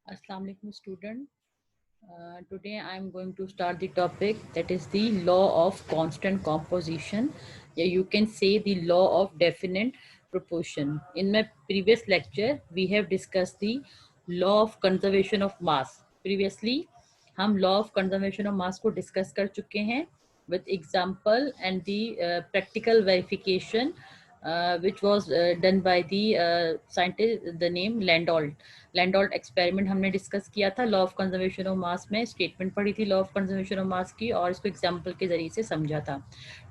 Assalamu alaikum student. Today I am going to start the topic that is the law of constant composition. Yeah, you can say the law of definite proportion. In my previous lecture, we have discussed the law of conservation of mass. Previously, हम law of conservation of mass को discuss कर चुके हैं with example and the practical verification which was done by the scientist the name Landolt experiment हमने discuss किया था law of conservation of mass में statement पढ़ी थी law of conservation of mass की और इसको एग्जांपल के जरिए से समझा था.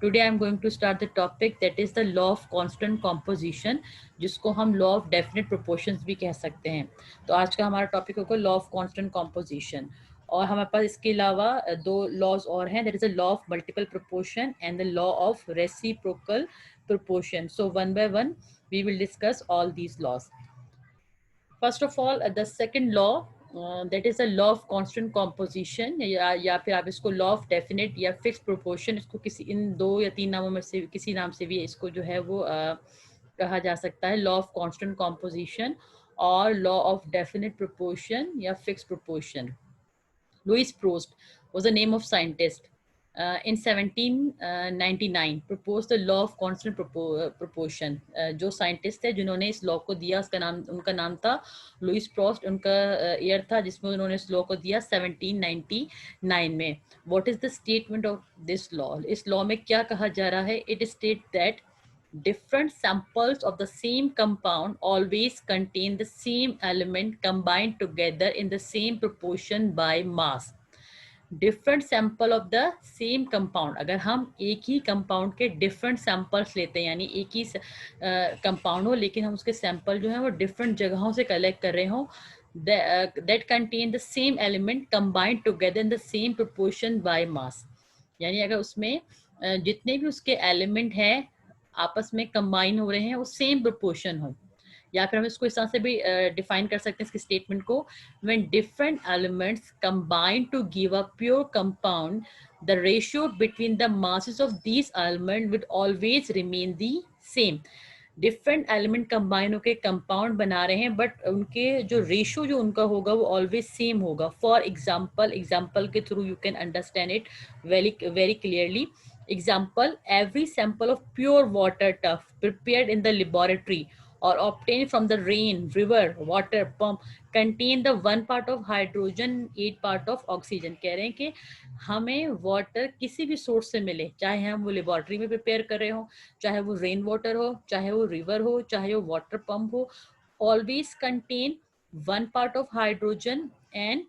Today I am going to start the topic that is the law of constant composition जिसको हम लॉ ऑफ डेफिनेट प्रोपोर्शंस भी कह सकते हैं. तो आज का हमारा टॉपिक होगा लॉ ऑफ कांस्टेंट कॉम्पोजिशन और हमारे पास इसके अलावा दो लॉज और हैं that is the law of multiple proportion and the law of reciprocal proportion. So one by one we will discuss all these laws. First of all, the second law that is a law of constant composition या फिर आप इसको law of definite या fixed proportion इसको किसी इन दो या तीन नामों में से किसी नाम से भी इसको जो है वो कहा जा सकता है. law of constant composition और law of definite proportion या fixed proportion. Louis Proust was the name of scientist. In 1799 proposed the law of constant proportion. जो साइंटिस्ट है जिन्होंने इस लॉ को दिया उसका नाम उनका नाम था लुइस प्रोस्ट. उनका ईयर था जिसमें उन्होंने इस लॉ को दिया 1799 में. What is the statement of this law? इस लॉ में क्या कहा जा रहा है? It state that different samples of the same compound always contain the same element combined together in the same proportion by mass. Different sample of the same compound. अगर हम एक ही कंपाउंड के डिफरेंट सैंपल्स लेते हैं यानी एक ही compound हो लेकिन हम उसके सैंपल जो है वो डिफरेंट जगहों से कलेक्ट कर रहे हो that contain the same element combined together in the same proportion by mass. यानी अगर उसमें जितने भी उसके एलिमेंट हैं आपस में कंबाइन हो रहे हैं वो सेम प्रोपोर्शन हो. या फिर हम इसको इस तरह से भी डिफाइन कर सकते हैं इसके स्टेटमेंट को. When different elements combine to give a pure compound the ratio between the masses of these element will always remain the same. Different element combine होकर कंपाउंड बना रहे हैं बट उनके जो रेशियो जो उनका होगा वो ऑलवेज सेम होगा. फॉर एग्जाम्पल के through you can understand it very very clearly. Example, every sample of pure water tuff prepared in the laboratory or obtained from the rain, river, water pump contain the 1 part of hydrogen, 8 part of oxygen. कह रहे हैं कि हमें water किसी भी source से मिले चाहे हम वो लेबोरेटरी में प्रिपेयर कर रहे हो चाहे वो रेन वाटर हो चाहे वो रिवर हो चाहे वो वाटर पंप हो always contain 1 part of hydrogen and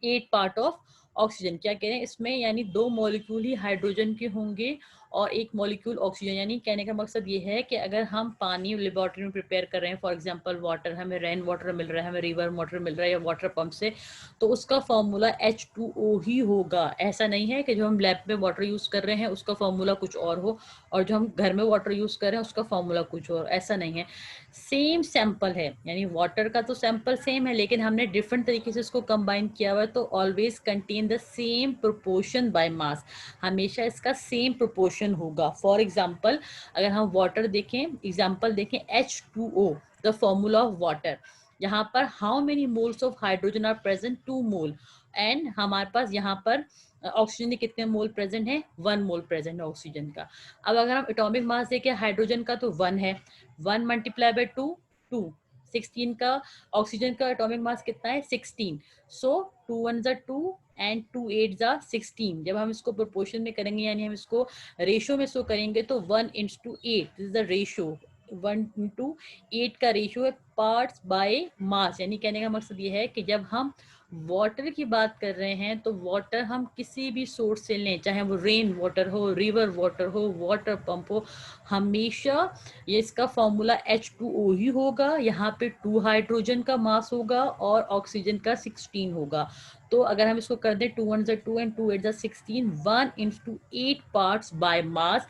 8 part of oxygen. क्या कह रहे हैं इसमें? यानी 2 मॉलिक्यूल ही हाइड्रोजन के होंगे और 1 मॉलिक्यूल ऑक्सीजन. यानी कहने का मकसद ये है कि अगर हम पानी लेबोरेटरी में प्रिपेयर कर रहे हैं फॉर एग्जांपल वाटर हमें रेन वाटर मिल रहा है हमें रिवर वाटर मिल रहा है या वाटर पंप से तो उसका फॉर्मूला H2O ही होगा. ऐसा नहीं है कि जो हम लैब में वाटर यूज़ कर रहे हैं उसका फॉर्मूला कुछ और हो और जो हम घर में वाटर यूज़ कर रहे हैं उसका फॉर्मूला कुछ और. ऐसा नहीं है. सेम सैंपल है यानी वाटर का तो सैंपल सेम है लेकिन हमने डिफरेंट तरीके से इसको कंबाइन किया हुआ है तो always contain the same proportion by mass. हमेशा इसका सेम प्रोपोर्शन होगा. फॉर एग्जांपल अगर हम वाटर देखें एग्जांपल देखें H2O the formula of water. यहाँ पर how many moles of hydrogen are present 2 mole and हमारे पास यहाँ पर ऑक्सीजन के कितने मोल प्रेजेंट है 1 मोल प्रेजेंट है ऑक्सीजन का. अब अगर हम एटॉमिक मास देखें हाइड्रोजन का तो 1 है 1 मल्टीप्लाई बाय 2 2 16 का. ऑक्सीजन का एटॉमिक मास कितना है 16. सो 2 1 जा 2 एंड 2 8 जा 16. जब हम इसको प्रोपोर्शन में करेंगे यानी हम इसको रेशियो में शो करेंगे तो 1:8 दिस इज द रेशियो. 1:8 का रेशियो है पार्ट्स बाय मास. यानी कहने का मकसद ये है कि जब हम वाटर की बात कर रहे हैं तो वाटर हम किसी भी सोर्स से लें चाहे वो रेन वाटर हो रिवर वाटर हो वाटर पंप हो हमेशा ये इसका फॉर्मूला H2O ही होगा. यहाँ पे 2 हाइड्रोजन का मास होगा और ऑक्सीजन का 16 होगा. तो अगर हम इसको कर दें 2 1 जा 2 एंड 2 8 जा 16 1:8 parts by mass.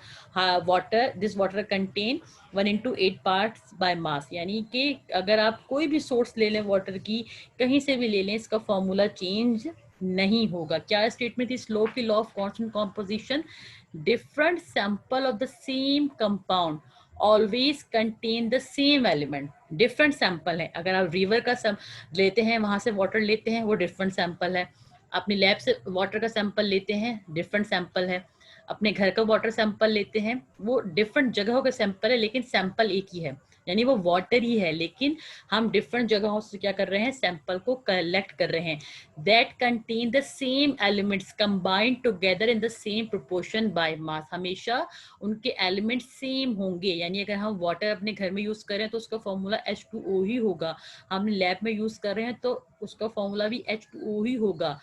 Water this water contain 1:8 parts by mass. यानी कि अगर आप कोई भी सोर्स ले लें वाटर की कहीं से भी ले लें इसका फॉर्मूला चेंज नहीं होगा. क्या स्टेटमेंट इस लॉ की law of constant composition. different sample of the same compound always contain the same element. Different sample है। अगर आप रिवर का लेते हैं, वहां से वाटर लेते हैं, वो डिफरेंट सैंपल है। अपनी लैब से वाटर का सैंपल लेते हैं, डिफरेंट सैंपल है। अपने घर का वाटर सैंपल लेते हैं, वो डिफरेंट जगहों का सैंपल है, लेकिन सैंपल एक ही है, यानी वो वाटर ही है, लेकिन हम डिफरेंट जगहों से क्या कर रहे हैं, सैंपल को कलेक्ट कर रहे हैं। That contain the same elements combined together in the same proportion by mass. हमेशा उनके एलिमेंट सेम होंगे, यानी अगर हम वाटर अपने घर में यूज करें तो उसका फॉर्मूला H2O ही होगा, हम लैब में यूज कर रहे हैं तो उसका फॉर्मूला भी H2O ही होगा,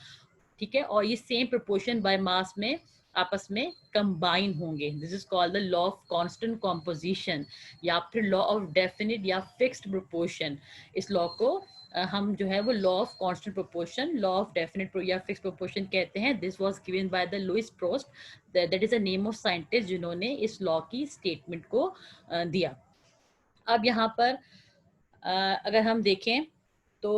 ठीक है। और ये सेम प्रोपोर्शन बाय मास में आपस में कंबाइन होंगे। This is called the law of constant composition, या फिर लॉ ऑफ डेफिनिट या फिक्स्ड प्रोपोर्शन। इस लॉ को हम जो है वो law of constant proportion, law of definite या फिक्स्ड प्रोपोर्शन कहते हैं। This was given by the Louis Proust, that is a name of scientist जिन्होंने इस लॉ की स्टेटमेंट को दिया। अब यहाँ पर अगर हम देखें तो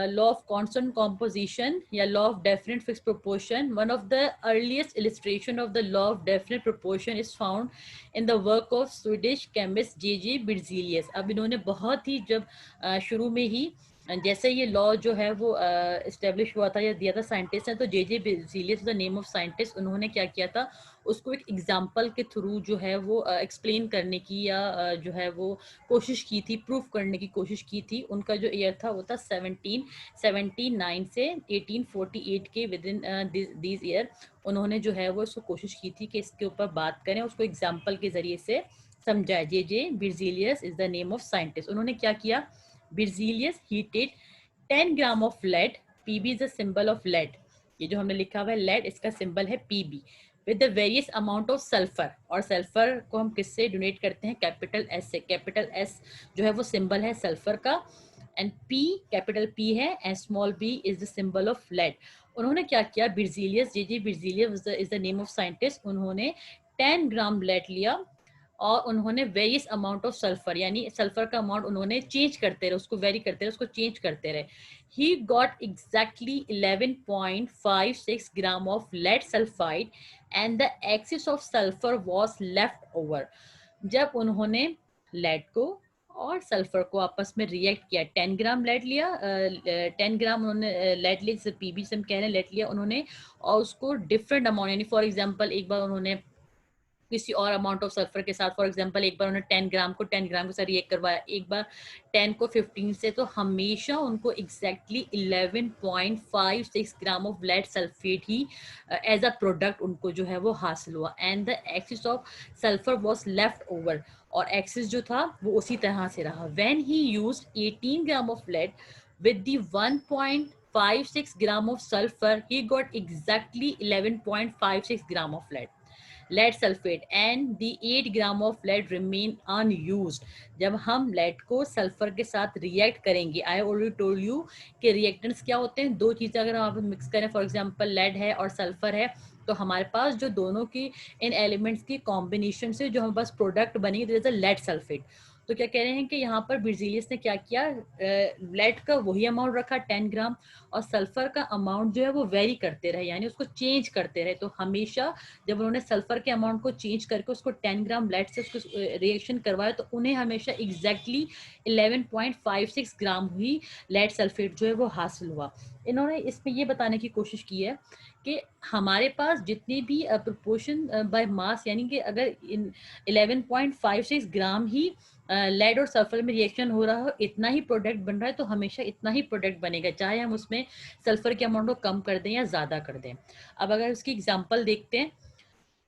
लॉ ऑफ कांस्टेंट कॉम्पोजिशन या law of definite fixed proportion, one of the earliest illustration of the law of definite proportion is found in the work of Swedish chemist J Berzelius. अब इन्होंने बहुत ही जब शुरू में ही जैसे ये लॉ जो है वो इस्टेब्लिश हुआ था या दिया था साइंटिस्ट ने, तो जे बिर्जीलियस द नेम ऑफ साइंटिस्ट, उन्होंने क्या किया था, उसको एक एग्जाम्पल के थ्रू जो है वो एक्सप्लेन करने की या जो है वो कोशिश की थी, प्रूफ करने की कोशिश की थी। उनका जो ईयर था वो था 1779 से 1848 के विद इन दिस ईयर उन्होंने जो है वो इसको कोशिश की थी कि इसके ऊपर बात करें, उसको एग्जाम्पल के जरिए से समझाए। J Berzelius is the name of scientist. उन्होंने क्या किया, Berzelius heated 10 gram of lead, Pb is the symbol of lead, ये जो हमने लिखा हुआ है लेड, इसका सिंबल है PB, with the various amount of sulphur. और सल्फर को हम किससे डोनेट करते हैं, कैपिटल एस से। कैपिटल एस जो है वो सिंबल है सल्फर का, एंड पी कैपिटल पी है, and small B is the symbol of lead. उन्होंने क्या किया, Berzelius, J Berzelius is the name of scientist, उन्होंने 10 ग्राम लेड लिया और उन्होंने वेरियस अमाउंट ऑफ सल्फर, यानी सल्फर का अमाउंट उन्होंने चेंज करते रहे, उसको वेरी करते रहे, उसको चेंज करते रहे। He got exactly 11.56 gram of lead sulphide and the excess of sulphur was left over. जब उन्होंने लेड को और सल्फर को आपस में रिएक्ट किया, 10 ग्राम लेड लिया, 10 ग्राम उन्होंने लेड लिया, जैसे पीबी से हम कह रहे हैं, लेड लिया उन्होंने, और उसको डिफरेंट अमाउंट, यानी फॉर एग्जांपल एक बार उन्होंने किसी और अमाउंट ऑफ सल्फर के साथ, फॉर एग्जांपल एक बार उन्होंने 10 ग्राम के साथ रिएक्ट करवाया, एक बार 10 को 15 से, तो हमेशा उनको exactly 11.56 gram of lead sulphate ही एज अ प्रोडक्ट उनको जो है वो हासिल हुआ। And the excess of sulphur was left over, और एक्सिस जो था वो उसी तरह से रहा। When he used 18 gram of lead with the 1.56 gram of sulfur, he got exactly 11.56 gram of lead sulfate and the 8 gram of lead remain unused। जब हम lead को सल्फर के साथ रिएक्ट करेंगे, आई ऑलरेडी टोल्ड यू कि reactants क्या होते हैं, दो चीजें अगर हम मिक्स करें, फॉर एग्जांपल lead है और सल्फर है, तो हमारे पास जो दोनों की इन एलिमेंट्स की कॉम्बिनेशन से जो हम बस प्रोडक्ट बनेगी, तो लेड सल्फेट। तो क्या कह रहे हैं कि यहाँ पर बिर्जीलियस ने क्या किया, लेड का वही अमाउंट रखा 10 ग्राम, और सल्फर का अमाउंट जो है वो वेरी करते रहे, यानी उसको चेंज करते रहे। तो हमेशा जब उन्होंने सल्फर के अमाउंट को चेंज करके उसको 10 ग्राम लेड से उसको रिएक्शन करवाया, तो उन्हें हमेशा एग्जैक्टली 11.56 ग्राम ही लेड सल्फेट जो है वो हासिल हुआ। इन्होंने इसमें ये बताने की कोशिश की है कि हमारे पास जितनी भी प्रोपोर्शन बाय मास, यानी कि अगर 11.56 ग्राम ही लेड और सल्फर में रिएक्शन हो रहा हो, इतना ही प्रोडक्ट बन रहा है, तो हमेशा इतना ही प्रोडक्ट बनेगा, चाहे हम उसमें सल्फर के अमाउंट को कम कर दें या ज्यादा कर दें। अब अगर उसकी एग्जांपल देखते हैं,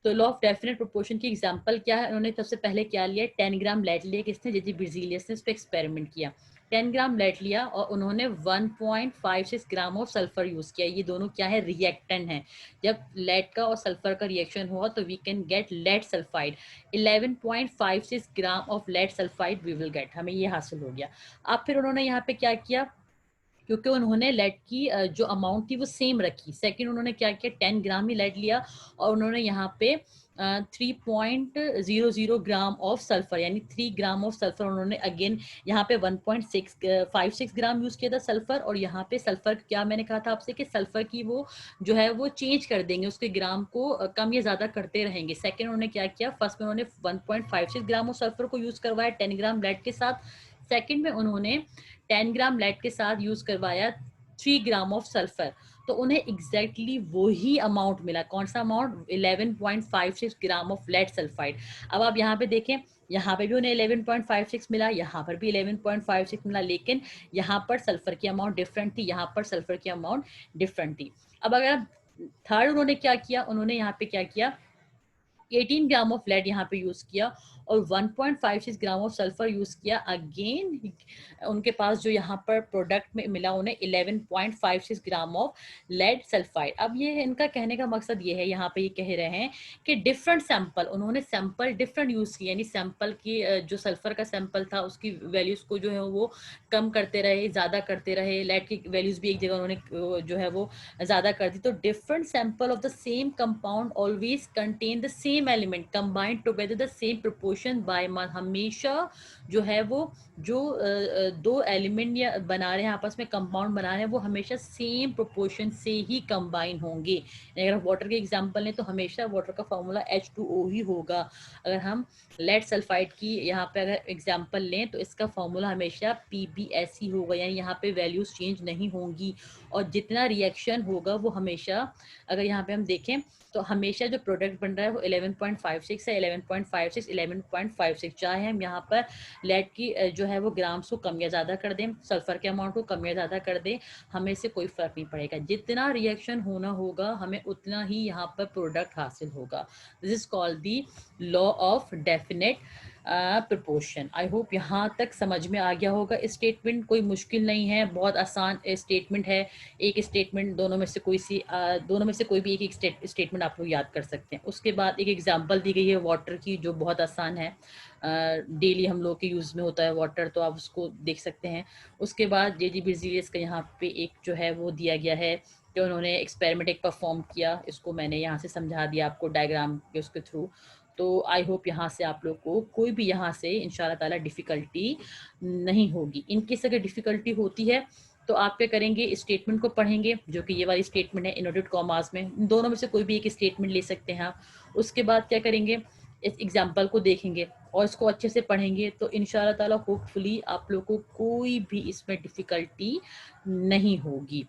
तो लॉ ऑफ डेफिनेट प्रोपोर्शन की एग्जांपल क्या है, उन्होंने सबसे पहले क्या लिया, 10 ग्राम लेड लिया, किसने, जे बिर्जीलियस ने, इस पर एक्सपेरिमेंट किया। 10 ग्राम लेड लिया और उन्होंने 1.56 ग्राम ऑफ सल्फर यूज किया। ये दोनों क्या है, रिएक्टेंट हैं। जब लेड का और सल्फर का रिएक्शन हुआ तो we can get lead sulphide, 11.56 gram of lead sulphide we will get, हमें ये हासिल हो गया। अब फिर उन्होंने यहाँ पे क्या किया, क्योंकि उन्होंने लेड की जो अमाउंट थी वो सेम रखी, सेकंड उन्होंने क्या किया, 10 ग्राम ही लेड लिया और उन्होंने यहाँ पे 3.00 ग्राम ऑफ सल्फर, यानी 3 ग्राम ऑफ सल्फर उन्होंने अगेन यहाँ पे 1.56 ग्राम यूज किया था सल्फर, और यहाँ पे सल्फर क्या मैंने कहा था आपसे कि सल्फर की वो जो है वो चेंज कर देंगे, उसके ग्राम को कम या ज्यादा करते रहेंगे। सेकंड उन्होंने क्या किया, फर्स्ट में उन्होंने 1.56 ग्राम ऑफ सल्फर को यूज करवाया 10 ग्राम लेड के साथ, सेकंड में उन्होंने 10 ग्राम लेड के साथ यूज करवाया 3 ग्राम ऑफ सल्फर, तो उन्हें एग्जैक्टली वही अमाउंट मिला। कौन सा amount? 11.56 gram of lead sulphide. अब आप यहाँ पे देखें, यहाँ पे भी उन्हें 11.56 मिला, यहाँ पर भी 11.56 मिला, लेकिन यहाँ पर सल्फर की अमाउंट डिफरेंट थी, यहाँ पर सल्फर की अमाउंट डिफरेंट थी। अब अगर थर्ड उन्होंने क्या किया, उन्होंने यहाँ पे क्या किया, 18 ग्राम ऑफ लेड यहाँ पे यूज किया और 1.56 ग्राम ऑफ सल्फर यूज किया। अगेन उनके पास जो यहाँ पर प्रोडक्ट में मिला उन्हें 11.56 ग्राम ऑफ लेड सल्फाइड। अब ये इनका कहने का मकसद ये है, यहाँ पे ये कह रहे हैं कि डिफरेंट सैंपल, उन्होंने सैंपल डिफरेंट यूज किए, यानी सैंपल की जो सल्फर का सैंपल था उसकी वैल्यूज को जो है वो कम करते रहे, ज्यादा करते रहे, लेड की वैल्यूज भी एक जगह उन्होंने जो है वो ज्यादा कर दी। तो different sample of the same compound always contain the same element combined together the same proportion by mass. हमेशा जो है वो जो दो एलिमेंट या बना रहे हैं, आपस में कंपाउंड बना रहे हैं, वो हमेशा सेम प्रोपोर्शन से ही कंबाइन होंगे। अगर वाटर के एग्जांपल लें तो हमेशा वाटर का फॉर्मूला H2O ही होगा। अगर हम लेड सल्फाइड की यहाँ पे अगर एग्जांपल लें तो इसका फॉर्मूला हमेशा PbS ही होगा, यानी यहाँ पे वैल्यूज चेंज नहीं होंगी। और जितना रिएक्शन होगा वो हमेशा, अगर यहाँ पे हम देखें तो हमेशा जो प्रोडक्ट बन रहा है वो 11.56 है, 11.56, 11.56। चाहे हम यहाँ पर लेड की जो है वो ग्राम्स को कम या ज़्यादा कर दें, सल्फर के अमाउंट को कम या ज़्यादा कर दें, हमें से कोई फ़र्क नहीं पड़ेगा। जितना रिएक्शन होना होगा हमें उतना ही यहाँ पर प्रोडक्ट हासिल होगा। This is called the law of definite proportion. I hope यहाँ तक समझ में आ गया होगा। स्टेटमेंट कोई मुश्किल नहीं है, बहुत आसान स्टेटमेंट है। एक स्टेटमेंट, दोनों में से कोई भी एक स्टेटमेंट आप लोग याद कर सकते हैं। उसके बाद एक एग्जांपल दी गई है वाटर की, जो बहुत आसान है, डेली हम लोग के यूज़ में होता है वाटर, तो आप उसको देख सकते हैं। उसके बाद जे.जी. बेrzelius का यहाँ पे एक जो है वो दिया गया है कि उन्होंने एक्सपेरिमेंट एक परफॉर्म किया, इसको मैंने यहाँ से समझा दिया आपको डायग्राम के उसके थ्रू। तो आई होप यहाँ से आप लोग को कोई भी यहाँ से इंशाल्लाह ताला डिफ़िकल्टी नहीं होगी। इनकेस अगर डिफ़िकल्टी होती है तो आप क्या करेंगे, स्टेटमेंट को पढ़ेंगे, जो कि ये वाली स्टेटमेंट है इनवर्टेड कॉमास में, दोनों में से कोई भी एक स्टेटमेंट ले सकते हैं आप। उसके बाद क्या करेंगे, इस एग्जाम्पल को देखेंगे और इसको अच्छे से पढ़ेंगे, तो इंशाल्लाह ताला होपफुली आप लोग को कोई भी इसमें डिफ़िकल्टी नहीं होगी।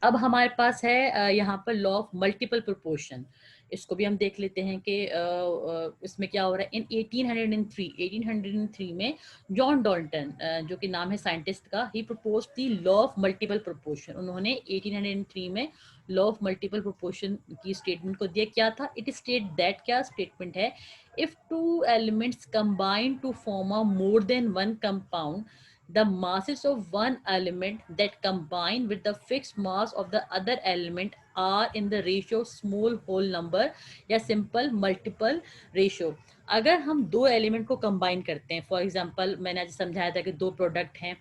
अब हमारे पास है यहाँ पर लॉ ऑफ मल्टीपल प्रोपोर्शन। इसको भी हम देख लेते हैं कि इसमें क्या हो रहा है। इन 1803 में जॉन डॉल्टन, जो कि नाम है साइंटिस्ट का, he propose the law of multiple proportion. उन्होंने 1803 में लॉ ऑफ मल्टीपल प्रोपोर्शन की स्टेटमेंट को दिया। क्या था? इट स्टेट दैट, क्या स्टेटमेंट है, if two elements combine to form a more than one compound, the masses of one element that combine with the fixed mass of the other element are in the ratio of small whole number या simple multiple ratio। अगर हम दो element को combine करते हैं, for example मैंने आज समझाया था कि दो प्रोडक्ट हैं,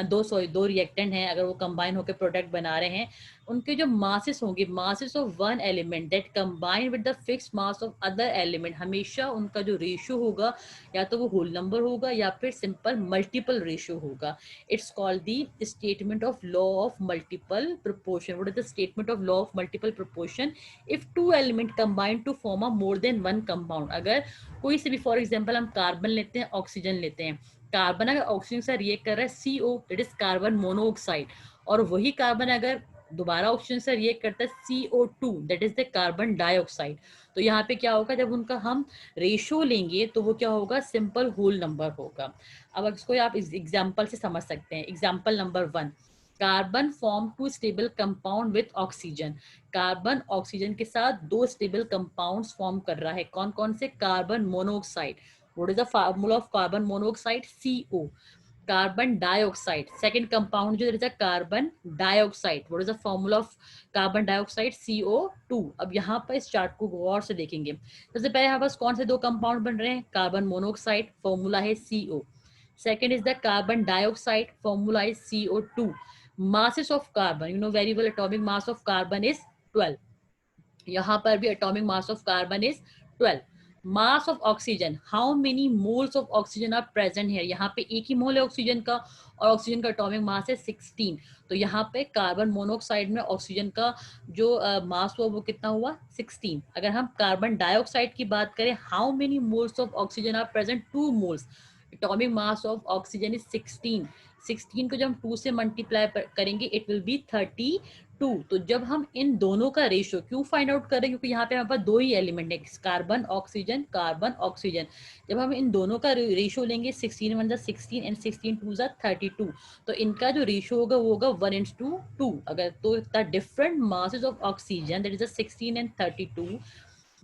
दो रिएक्टेंट हैं, अगर वो कंबाइन होकर प्रोडक्ट बना रहे हैं, उनके जो मासेस होंगे, masses of one element that combine with the fixed mass of other element, हमेशा उनका जो रेशियो होगा या तो वो होल नंबर होगा या फिर सिंपल मल्टीपल रेशियो होगा। It's called the statement of law of multiple proportion. What is the statement of law of multiple proportion? If two element combine to form a more than one compound. अगर कोई से भी, for example हम carbon लेते हैं, oxygen लेते हैं, carbon अगर ऑक्सीजन से रिएक्ट कर रहा है CO, that is carbon monoxide, और वही कार्बन अगर दोबारा ऑक्सीजन से रिएक्ट करता है CO2, that is the carbon dioxide, तो यहाँ पे क्या होगा, जब उनका हम रेशो लेंगे तो वो क्या होगा, सिंपल होल नंबर होगा। अब इसको आप इस एग्जाम्पल से समझ सकते हैं। Example number 1, carbon form two stable compound with oxygen. Carbon oxygen के साथ दो स्टेबल कंपाउंड्स फॉर्म कर रहा है। कौन कौन से? Carbon monoxide, what is the formula of carbon monoxide? CO। Carbon dioxide, second compound जो is a carbon dioxide, what is the formula of carbon dioxide? CO2। अब यहाँ पर इस चार्ट को गौर से देखेंगे। सबसे पहले यहाँ पास कौन से दो कंपाउंड बन रहे हैं? कार्बन मोनोऑक्साइड, फॉर्मूला है CO। Second is the carbon dioxide, formula is CO2। masses of carbon, you know very well, atomic mass of carbon is 12। यहाँ पर भी atomic mass of carbon is 12। mass of oxygen, how many moles of oxygen are present here? यहाँ पे एक ही मोल है oxygen का और oxygen का एटॉमिक मास है 16। तो यहाँ पे कार्बन मोनोऑक्साइड में ऑक्सीजन का जो मास हुआ वो कितना हुआ? 16। अगर हम कार्बन डाइऑक्साइड की बात करें, how many moles of oxygen are present? 2 moles. Atomic mass of oxygen is 16। 16 को जब हम 2 से मल्टीप्लाई करेंगे इट विल बी 32। तो जब हम इन दोनों का रेशियो क्यों फाइंड आउट करें, क्योंकि यहाँ पे हमारे पास दो ही एलिमेंट है, कार्बन ऑक्सीजन, कार्बन ऑक्सीजन। जब हम इन दोनों का रेशियो लेंगे 16 1 16 एंड 16 2 32, तो इनका जो रेशियो होगा वो होगा 1:2। अगर तो the different masses of oxygen that is 16 and 32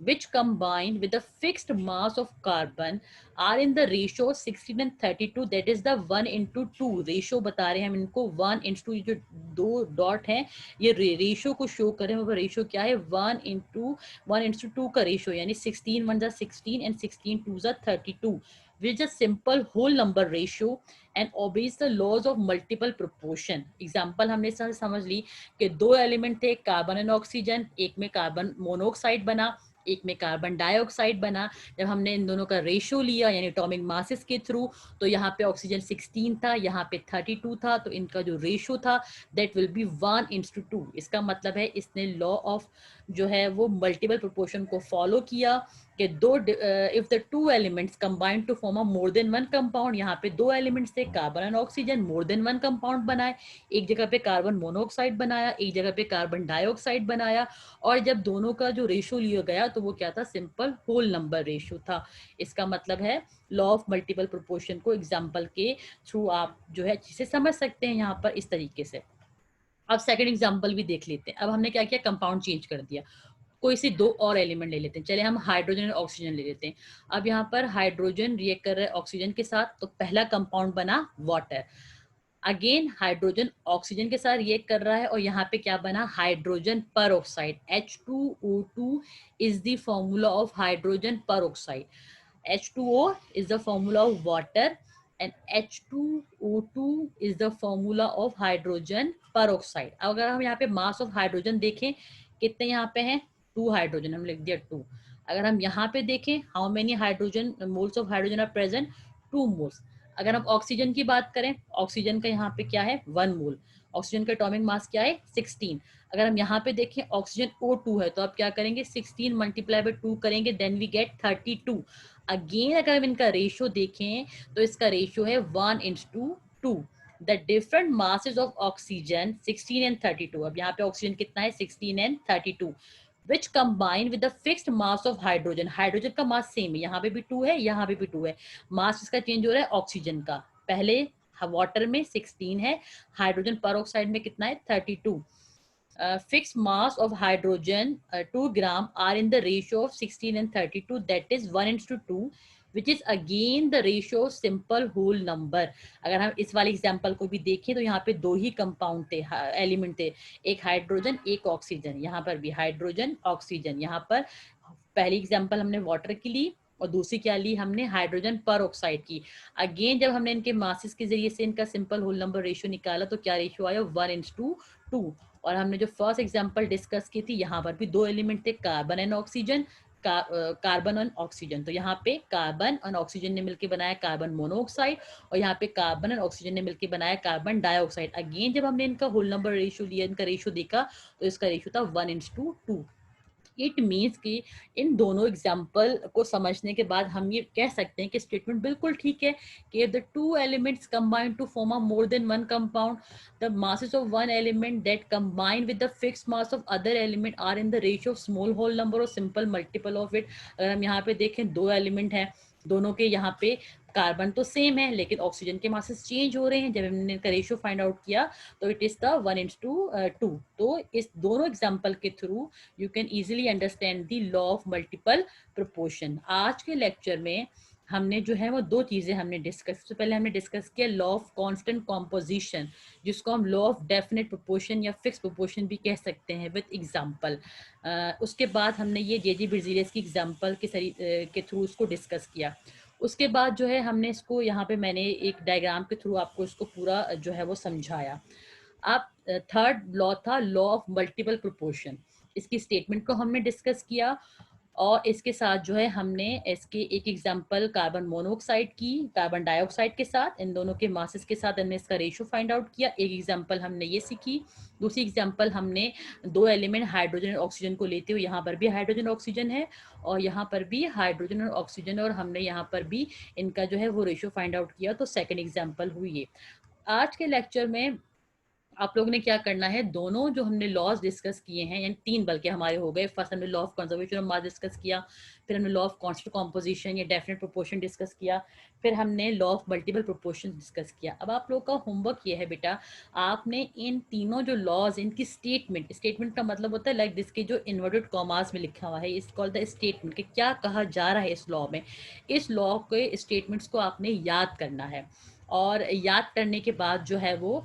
which combined with the fixed mass of carbon are in the ratio 16 and 32, that is the 1:2 ratio बता रहे हैं हम इनको। 1:2 जो दो डॉट है ये रेशियो को शो करें, वो रेशियो क्या है 1:2 का रेशियो, यानी 16 1 16 and 16 2 32, which is a simple whole number ratio and obeys the laws of multiple proportion। Example हमने समझ ली कि दो एलिमेंट थे कार्बन एंड ऑक्सीजन, एक में कार्बन मोनोऑक्साइड बना, एक में कार्बन डाइऑक्साइड बना। जब हमने इन दोनों का रेशियो लिया यानी एटॉमिक मासेस के थ्रू, तो यहाँ पे ऑक्सीजन 16 था, यहाँ पे 32 था, तो इनका जो रेशियो था दैट विल बी 1:2। इसका मतलब है इसने लॉ ऑफ जो है वो मल्टीपल प्रोपोर्शन को फॉलो किया कि दो if the two elements combined to form a more than one compound, यहाँ पे दो एलिमेंट्स थे carbon and oxygen, more than one compound बनाए, एक जगह पे कार्बन मोनोऑक्साइड बनाया, एक जगह पे कार्बन डाइऑक्साइड बनाया, और जब दोनों का जो रेशियो लिया गया तो वो क्या था, सिंपल होल नंबर रेशियो था। इसका मतलब है लॉ ऑफ मल्टीपल प्रोपोर्शन को एग्जाम्पल के थ्रू आप जो है अच्छे से समझ सकते हैं यहाँ पर इस तरीके से। अब सेकंड एग्जांपल भी देख लेते हैं। अब हमने क्या किया, कंपाउंड चेंज कर दिया, कोई सी दो और एलिमेंट ले लेते हैं। चले हम हाइड्रोजन और ऑक्सीजन ले लेते हैं। अब यहाँ पर हाइड्रोजन रिएक्ट कर रहा है ऑक्सीजन के साथ, तो पहला कंपाउंड बना वाटर। अगेन हाइड्रोजन ऑक्सीजन के साथ रिएक्ट कर रहा है और यहाँ पे क्या बना, हाइड्रोजन पर oxide. H2O2 is the formula of hydrogen पर oxide. H2O is the formula of water and H2O2 is the formula of hydrogen peroxide। अगर हम यहाँ पे मास ऑफ हाइड्रोजन देखें कितने यहाँ पे हैं, 2 हाइड्रोजन, हम लिख दिया 2। अगर हम यहाँ पे देखें how many hydrogen moles of hydrogen are present, 2 moles. अगर हम ऑक्सीजन की बात करें, ऑक्सीजन का यहाँ पे क्या है 1 मोल, ऑक्सीजन का एटॉमिक मास क्या है 16। अगर हम यहाँ पे देखें ऑक्सीजन O2 है, तो आप क्या करेंगे 16 मल्टीप्लाई बाय 2 करेंगे, देन वी गेट 32। अगेन अगर हम इनका रेशियो देखें तो इसका रेशियो है 1:2। The different masses of oxygen 16 and 32, अब यहाँ पे ऑक्सीजन कितना है 16 and 32, which combine with the fixed mass of hydrogen। Hydrogen का मास सेम है, यहाँ पे भी 2 है, यहाँ पे भी 2 है, मास इसका चेंज हो रहा है ऑक्सीजन का। पहले वाटर में 16 है, हाइड्रोजन पर ऑक्साइड में कितना है 32। Fixed mass of hydrogen 2 gram are in the ratio of 16 and 32, that is 1:2, which is again the ratio of simple whole number। अगर हम इस वाले एग्जांपल को भी देखें तो यहाँ पे दो ही कंपाउंड थे, एलिमेंट थे, एक हाइड्रोजन एक ऑक्सीजन, यहाँ पर भी हाइड्रोजन ऑक्सीजन। यहाँ पर पहली एग्जांपल हमने वाटर की ली और दूसरी क्या ली हमने, हाइड्रोजन पर ऑक्साइड की। अगेन जब हमने इनके मासेस के जरिए से इनका सिंपल होल नंबर रेशियो निकाला तो क्या रेशियो आया 1:2। और हमने जो फर्स्ट एग्जांपल डिस्कस की थी यहाँ पर भी दो एलिमेंट थे carbon and oxygen, carbon and oxygen, तो यहाँ पे कार्बन और ऑक्सीजन ने मिलकर बनाया कार्बन मोनोऑक्साइड और यहाँ पे कार्बन और ऑक्सीजन ने मिलकर बनाया कार्बन डाइऑक्साइड। अगेन जब हमने इनका होल नंबर रेशियो लिया, इनका रेशियो देखा तो इसका रेशियो था 1:2। इट मीन्स कि इन दोनों एग्जाम्पल को समझने के बाद हम ये कह सकते हैं कि स्टेटमेंट बिल्कुल ठीक है कि the two elements combine to form a more than one compound, the masses of one element that combine with the fixed mass of other element are in the ratio of small whole number or simple multiple of it। अगर हम यहाँ पे देखें दो element हैं, दोनों के यहाँ पे कार्बन तो सेम है लेकिन ऑक्सीजन के मासेस चेंज हो रहे हैं। जब हमने इनका रेशियो फाइंड आउट किया तो इट इज द 1:2। तो इस दोनों एग्जांपल के through you can easily understand the law of multiple proportion. आज के लेक्चर में हमने जो है वो दो चीजें हमने डिस्कस, सबसे पहले हमने डिस्कस किया लॉ ऑफ कांस्टेंट कॉम्पोजिशन, जिसको हम लॉ ऑफ डेफिनेट प्रोपोर्शन या फिक्स प्रोपोर्शन भी कह सकते हैं विद एग्जांपल। उसके बाद हमने ये जे बेrzelius की एग्जांपल के थ्रू उसको डिस्कस किया। उसके बाद जो है हमने इसको यहाँ पे मैंने एक डायग्राम के थ्रू आपको इसको पूरा जो है वो समझाया। अब थर्ड लॉ था लॉ ऑफ मल्टीपल प्रोपोर्शन, इसकी स्टेटमेंट को हमने डिस्कस किया और इसके साथ जो है हमने इसके एक एग्जांपल कार्बन मोनोऑक्साइड की कार्बन डाइऑक्साइड के साथ, इन दोनों के मासेस के साथ हमने इसका रेशियो फाइंड आउट किया। एक एग्जांपल हमने ये सीखी। दूसरी एग्जांपल हमने दो एलिमेंट हाइड्रोजन और ऑक्सीजन को लेते हुए, यहाँ पर भी हाइड्रोजन ऑक्सीजन है और यहाँ पर भी हाइड्रोजन और ऑक्सीजन, और हमने यहाँ पर भी इनका जो है वो रेशियो फाइंड आउट किया। तो सेकेंड एग्जाम्पल हुई ये। आज के लेक्चर में आप लोगों ने क्या करना है, दोनों जो हमने लॉज डिस्कस किए हैं, यानी तीन बल्कि हमारे हो गए। फर्स्ट हमने law of conservation of mass discuss किया, फिर हमने लॉ ऑफ कांस्टेंट कॉम्पोजिशन या डेफिनेट प्रोपोर्शन डिस्कस किया, फिर हमने law of multiple proportion discuss किया। अब आप लोग का होमवर्क ये है बेटा, आपने इन तीनों जो लॉज, इनकी स्टेटमेंट, स्टेटमेंट का मतलब होता है लाइक जिसके जो इन्वर्टेड कॉमास में लिखा हुआ है, इस कॉल्ड द स्टेटमेंट, कि क्या कहा जा रहा है इस लॉ में। इस लॉ के स्टेटमेंट्स को आपने याद करना है, और याद करने के बाद जो है वो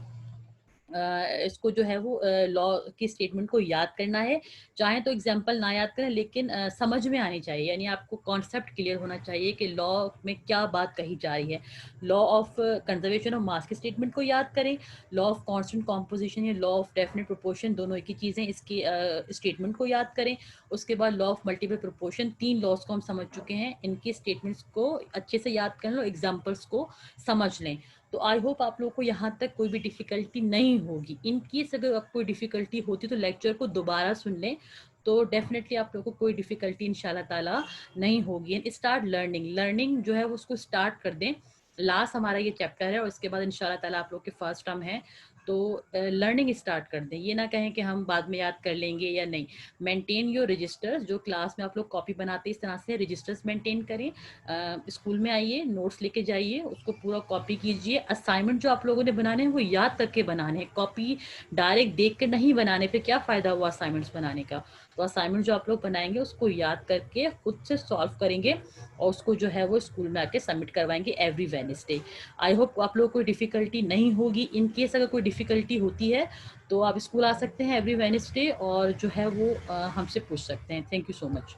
इसको जो है वो लॉ की स्टेटमेंट को याद करना है। चाहे तो एग्जांपल ना याद करें, लेकिन समझ में आनी चाहिए, यानी आपको कॉन्सेप्ट क्लियर होना चाहिए कि लॉ में क्या बात कही जा रही है। Law of conservation of mass की स्टेटमेंट को याद करें, लॉ ऑफ कांस्टेंट कॉम्पोजिशन या लॉ ऑफ डेफिनेट प्रोपोर्शन, दोनों एक ही चीज़ें, इसकी स्टेटमेंट को याद करें। उसके बाद लॉ ऑफ मल्टीपल प्रोपोर्शन, तीन लॉज को हम समझ चुके हैं, इनकी स्टेटमेंट्स को अच्छे से याद कर लो, एग्जाम्पल्स को समझ लें। तो आई होप आप लोगों को यहाँ तक कोई भी डिफिकल्टी नहीं होगी। इन केस अगर आपको कोई डिफिकल्टी होती तो लेक्चर को दोबारा सुन लें, तो डेफिनेटली आप लोगों को कोई डिफिकल्टी इंशाल्लाह ताला नहीं होगी। एंड स्टार्ट लर्निंग, लर्निंग जो है वो उसको स्टार्ट कर दें। लास्ट हमारा ये चैप्टर है और इसके बाद इंशाल्लाह ताला आप लोग के फर्स्ट टर्म है, तो लर्निंग स्टार्ट कर दें। ये ना कहें कि हम बाद में याद कर लेंगे या नहीं। मेंटेन योर रजिस्टर्स, जो क्लास में आप लोग कॉपी बनाते हैं इस तरह से रजिस्टर्स मेंटेन करें। स्कूल में आइए, नोट्स लेके जाइए, उसको पूरा कॉपी कीजिए। असाइनमेंट जो आप लोगों ने बनाने हैं वो याद करके बनाने हैं, कॉपी डायरेक्ट देख के नहीं बनाने, फिर क्या फ़ायदा हुआ असाइनमेंट्स बनाने का। तो असाइनमेंट जो आप लोग बनाएंगे उसको याद करके खुद से सॉल्व करेंगे और उसको जो है वो स्कूल में आके सबमिट करवाएंगे एवरी वेडनेसडे। आई होप आप लोग को कोई डिफ़िकल्टी नहीं होगी। इन केस अगर कोई डिफ़िकल्टी होती है तो आप स्कूल आ सकते हैं एवरी वेडनेसडे और जो है वो हमसे पूछ सकते हैं। Thank you so much.